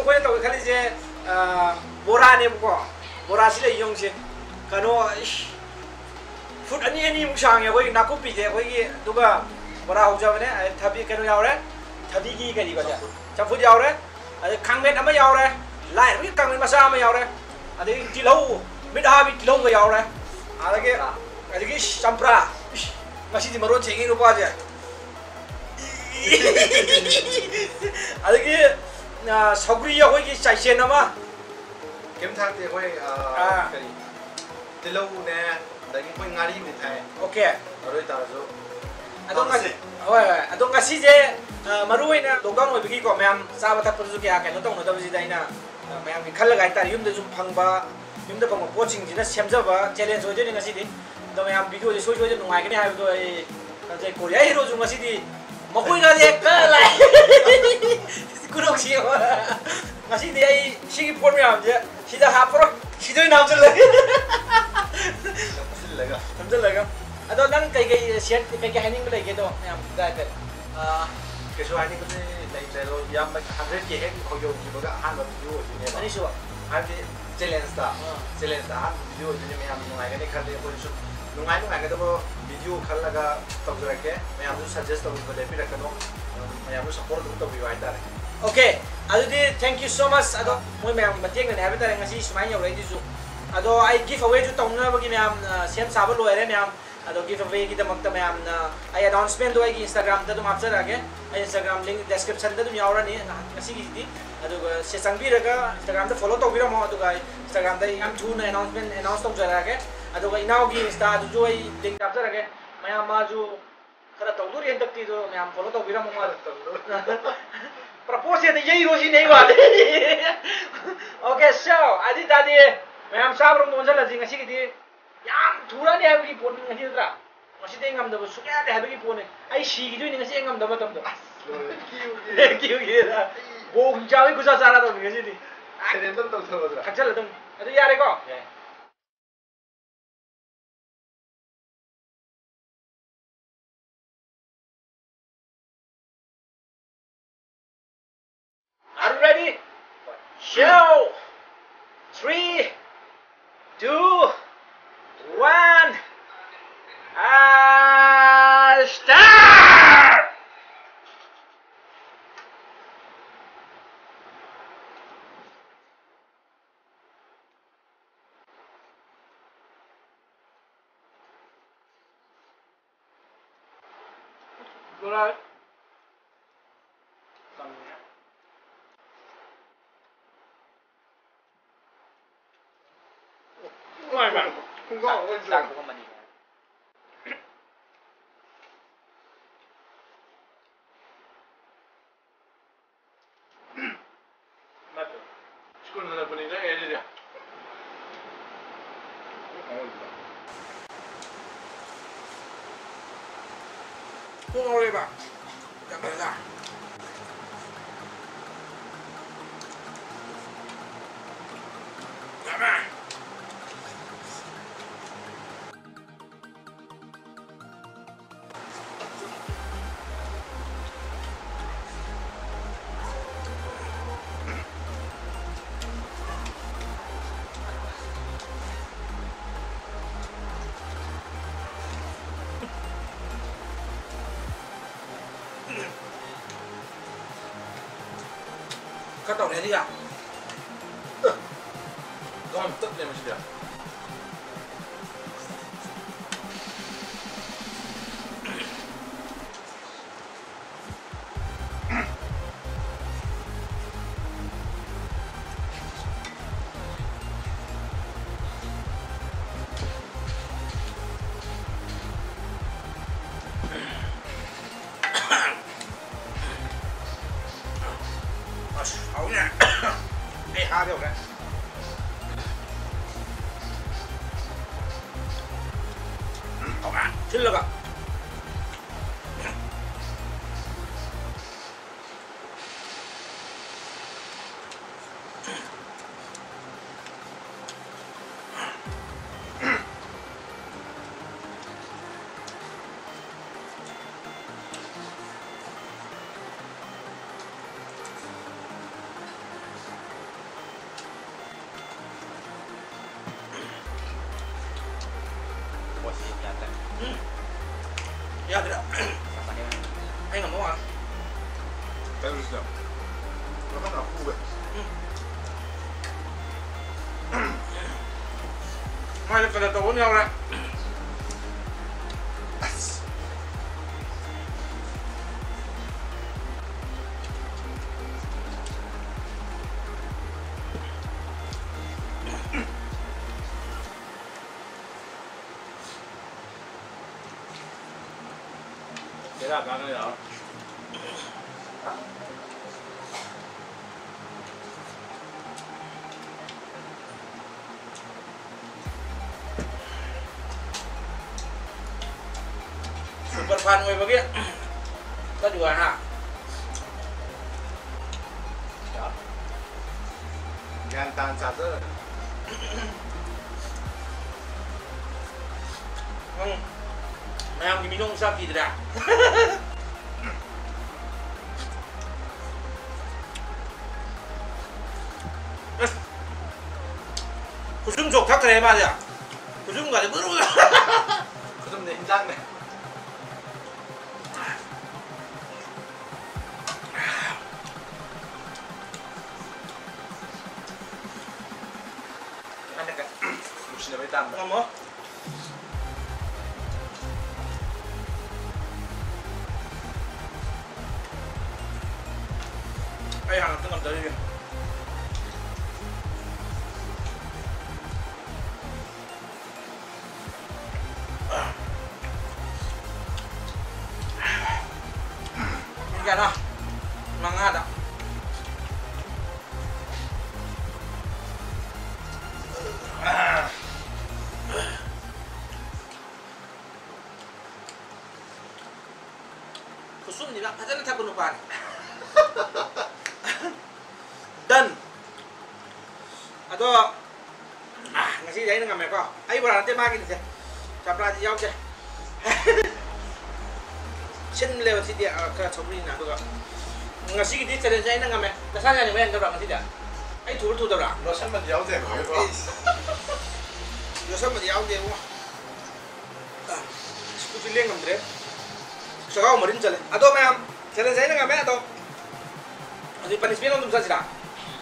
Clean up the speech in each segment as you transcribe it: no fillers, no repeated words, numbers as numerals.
कोई तो खाली जे बोरा ने को बोरा से योग से कनो फुट अनि मुसांग है कोई नाकू पीजे कोई दुगा बोरा हो जाबने थबी कनो यावरे थबी की करी बजा चफुट यावरे अदे खांगमेट अमा यावरे लाइ भी खांगमेट मसा अमा यावरे अदे तिलौ मिट हाबी तिलौ ग यावरे आदगे अदगे चंप्रा मसीदी मरो चेंगी रुपा जे अदगे सगुरी यावई की चाइसेन अमा केम थाते कोई करी तिलौ ने दगी कोई ngaरी में थाए ओके अरोय तारजो अदों ngasi होय अदों ngasi जे मरुइना लोकडाउन होइबगी को मैम चाबा थकपदु क्या कैनो तौनो दबजि दाइना मैम की खल्लगा हाइतार युमदे जुम फंगबा युमदे फंगबा पोचिंग जिना सेमजबा चैलेंज होइदे ngasi di द मैम वीडियो जे सोइ सोइ नुंगाइगने हाइबदो ए जे कोरिया हिरो जुम ngasi di मखोइ गा जे कलाइ कुरोक छि ngasi di ai सिगी पोर मैम जे सिदा हापरो सिदोइ नाम चले समझलगा अदो नंग कई शेयर कई हाइनिंग लेगे तो मैम गाइड केसो हाइनिंग को लाइक लेरो याम 100 के हेक खोयो जिबगा हान वीडियो ने अनि सो हाबे चैलेंज दा हान वीडियो जिने मैम नुंगाइगने खले कोइ सु नुंगाइ तो वीडियो खलगा तबजरके मैम जो सजेस्ट तब ले पिरकनो मैम सपोर्ट तो बियो आइतारे ओके अदुदी थैंक यू सो मच अदो मोय मैम मतेंग ने हाबे तारे ngasi सुमाय यौ रेडी जु अदो आई गिव अवे जु तौनबगी मैम सेम साबा लोयरे मैम अदो गिव अवे की दमकता मैम आई अनाउंसमेंट दो आई इंस्टाग्राम दा तुम आपसरागे आई इंस्टाग्राम लिंक डिस्क्रिप्शन दा तुम यावरानी ngasi की दी अदो से संगबिरगा इंस्टाग्राम दा फॉलो तौबिरमो अदो इंस्टाग्राम दा याम थुना अनाउंस तौजरागे अदो इनाव की इंस्टा जो आई लिंक आपसरागे मैम माजु खरा तौदुर यंतक्ति जो मैम फॉलो तौबिरमो मा प्रपोज ये यही रोजी नहीं वाले ओके सो आदि दादी मैम साब रोम दोन जला जिंग सिगी दी याम थुरा ने हाबगी पोन ngasi द्रा ngasi दे ngam दब सुक्या दे हाबगी पोन आई सिगी दुइ ngasi ngam दब तम दो क्यों ये वो जावे गुजा सारा तो ngasi दी सेरेंदम तो थबद्रा खचल तुम अदु यारे को Are you ready? Show! 3, 2, 1, start! Good night. Đang của mình School na puni na edit ya. Kung ori ba? Kamera na. Tama. Cắt đầu này đi à? Con tức lên mà chưa? Hậu nha. Đây hai được đấy. Các bạn, xin lỗi ạ. 야들아. 아이가 뭐야? 배우시죠. 하나 후배. Mai pada tahun yang lah. Thế là cái này hả? Super fan gue bagi. Kita juga ha. Gan tan satu. Mayam diminum sapi tidak. Kusum jok tak keren aja. Kusum nggak ada baru. Kusum nenjang deh. Ada kan? Sudah bertambah. Ngomong. Ay, hangat tengah dari dia. Ini kan mang ada. Kusum ni nak patah tak penupan. Dan atau ngasih jadi dengan mereka. Ayo berarti makin je. Capra di jauh je. Chen lewat sini ke Chobri nak tu kan. Ngasih kita jadi jadi dengan mereka. Dasarnya ni mereka berapa ngasih dia? Ayo tu tu berapa? Losan mah jauh deh. Losan mah jauh deh. Seperti lengkap deh. Sekarang marin jalan. Atau macam jalan jadi dengan mereka atau jadi punishment untuk saja.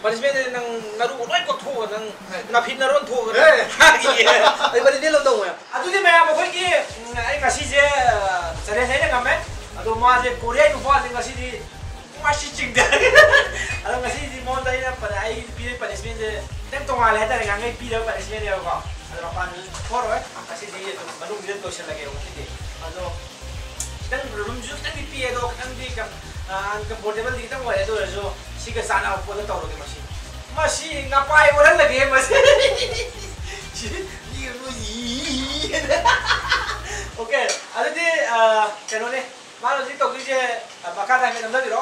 Punishment nang naru ko ko tho nang na phin na ron tho ga ai bari de lo dong ya adu de ma ko ki ai ngasi je sare sai na me adu ma je korea nu fa ngasi di ma shi ching da adu ngasi di mo dai na pa ai pi punishment de tem to ma le ta ngai pi da punishment ya ko adu pa ni for wa ngasi di to manu de to sha lage ngasi di adu dan room ju tan pi do kan di ka comfortable di ta mo ya do jo siga sana po da tawro ke masih ngapain orang lagi masih oke ada di channel ni malu sih tahu je bakal ada yang nampak itu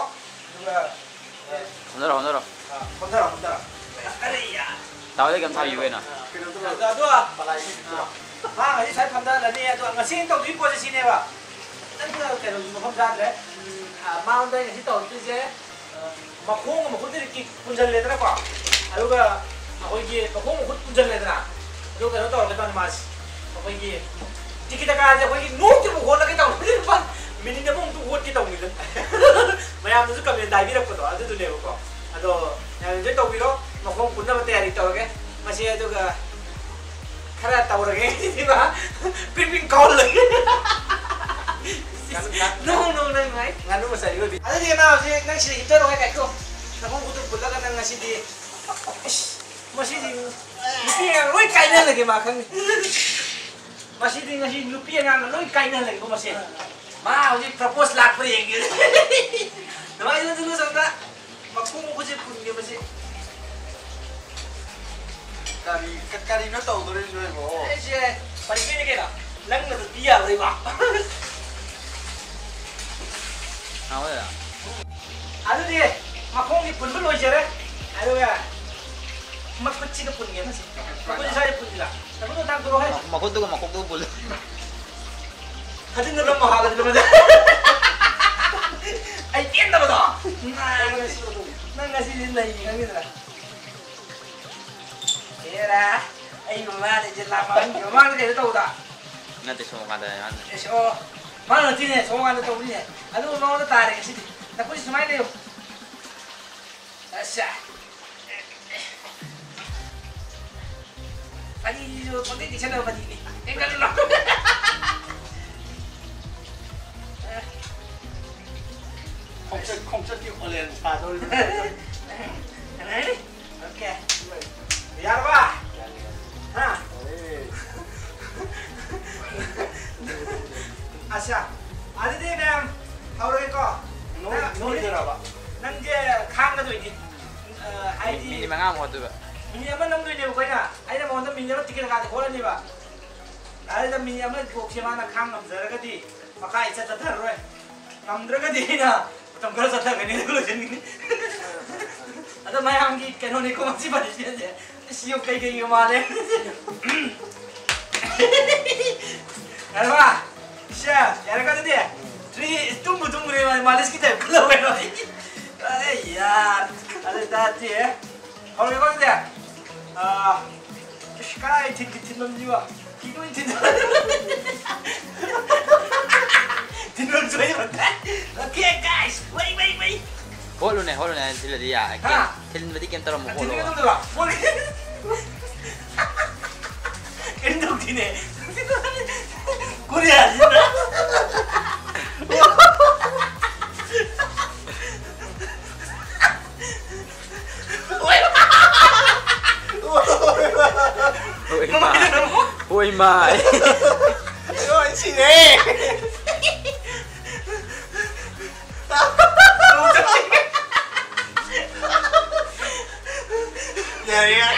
juga honor ada ya tahu lagi kan tahu na ada dua ini saya pandang dan ni ada ngasih tahu di posisi ni pak nanti kalau channel mau ada mau dah ngasih tahu je makong dari punjal letra apa? Aduga aku ini makong punjal letra. Aduga itu tahu kita mas. Aku ini kita kan aku ini nuh tu makong lagi tahu. Mending dia mungkin tu kita mungkin. Mayam tu kami dah biar apa tu? Ada tu lepas apa? Ada yang itu tahu biar makong punjal mati hari tahu ke? Masih aduga kerana tahu lagi. Tiba ping call lagi. No, nganu masih juga. Ada dia mau sih nang sih itu orang kayak tu. Nak butuh pula kan nang ngasih di. Masih di. Lupi yang loi kainnya lagi makan. Masih di ngasih lupi yang loi kainnya lagi kau masih. Mau sih propose lak per yang gitu. Nama itu dulu sampai. Makku mau sih pun dia masih. Kari na tahu tu juga mo. Eh sih, paling ni kena. Lang na tu dia lagi mak. tahu ya Aduh dia, makong ni pun belum ajar. Aduh ya, mak kecil pun dia masih. Aku saya pun tidak. Tapi tu tak terus. makuk tu boleh Hadi ngeram mahal itu macam. Ay tiyan na ba to? Nang ngasih din na yung gitu lah. Kira, ay gumana dyan lapangan. Gumana kayo ito udah. nanti semua ada yang So, mana nanti nih semua anda tahu nih aduh mau udah tarik ke sini tapi semuanya deh asya pagi itu penting di sana pagi ini tinggal dulu Konsep yung orientado. oke biar pak hah asya ada deh mem hauroi ko Noy apa? nanti kang ka tuh ini ID Mini mangang ko tuh, Pak. mini ama nang tuh ini bukannya ada mau nang mini ama tiket kata kola nih pak ada mini ama bukti mana kang ngam zara di maka itu tetap roy ngam zara di na betul kalau tetap ini dulu jadi ada mayang ki keno nih kok masih pada sih aja siuk kayak gimana ada pak siya ya kan dia tunggu nih malis kita kalau yaar ada tadi ya kalau kau dia sekarang tidur jiwa tidur coy oke guys wait Holo nih, sila dia. Kailan berarti kem terlalu holo. tidur tuh lah kenduk gini Korea Uy, mai. Ano yung sine? Dari nga.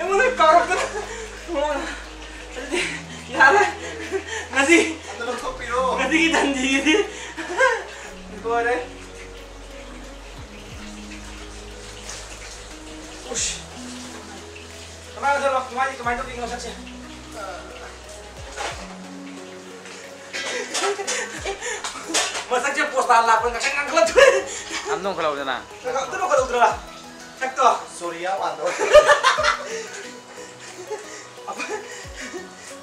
Emang karok kan? Yara, ngasih Ano lang kopi no? ngasih kita jadi. Gua deh. Ush. Kemana tuh lo? Kemana tuh tinggal saja. Masa aja postal lapor nggak kan ngangkat tuh. Amnong kalau udah na. Nggak tuh kalau udah lah. Cek tuh. Surya Wando. Apa?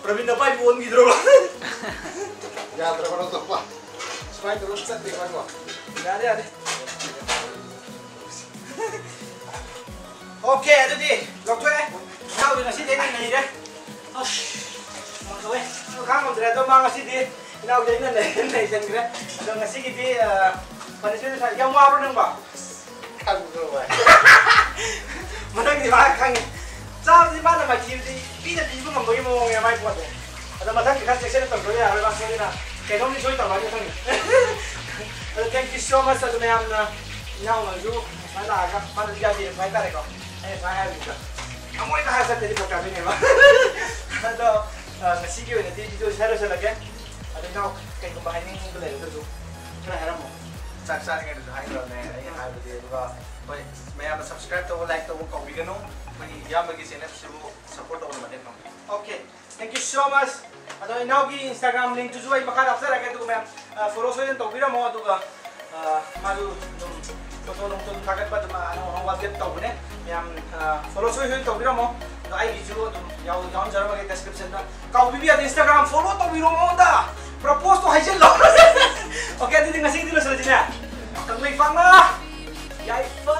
Pravin apa ibu gitu loh. Jangan terlalu tuh pak. Supaya terus set di mana? Nggak ada. Oke, itu di. Waktu ya. Kau udah ngasih dia nih deh. Oh, mau kau ya? Kamu udah tuh mau ngasih dia. Nah udah ini nih jangan ada ngasih gitu. Panisnya yang mau apa dong pak? Kan betul pak. Mana di mana kang? Jauh di mana macam ini? Bisa di ibu ngomongin mau yang mana kuat ya? Ada macam kita seksnya tentu ya, ada macam ini nah. Kayak kamu disoi tambah aja kang. Thank you so much ada yang nyau naju. Mana agak mana dia di mana tarik kok? Saya juga. Kamu itu hasil dari program ini pak. Ada ngasih gitu nanti video saya lagi. Ada nyau kayak kembali ini boleh itu. Kena heran mau. ꯆꯥꯛ ꯆꯥꯔꯤꯉꯩꯗꯁꯨ ꯍꯥꯏꯈ꯭ꯔꯕꯅꯦ ꯑꯩꯅ ꯍꯥꯏꯕꯗꯤ ꯑꯗꯨꯒ ꯍꯣꯏ ꯃꯌꯥꯝꯅ ꯁꯕꯁꯀ꯭ꯔꯥꯏꯕ ꯇꯧꯕ ꯂꯥꯏꯛ ꯇꯧꯕ ꯀꯥꯎꯕꯤꯒꯅꯨ ꯑꯩꯈꯣꯏꯒꯤ ꯏꯌꯥꯝꯕꯒꯤ ꯆꯦꯅꯦꯜꯁꯤꯕꯨ ꯁꯞꯄꯣꯔꯠ ꯇꯧꯕ ꯃꯇꯦꯡ ꯄꯥꯡꯕꯤꯌꯨ. Okay, thank you so much. Ado inaugi Instagram link tuju ay makara after agad ko ma'am. Follow so yun tawgira mo aduga malu foto nung tun tagat pa duma ano ang wagyan taw ne. Ma'am follow so yun tawgira mo. No ay video dum yaw jara mag description na. Kau bibi at Instagram follow tawiro mo da. Propose to hajel lo. Okay, dito ngasing dilo sa dina. Tang may fang na. Yai fa.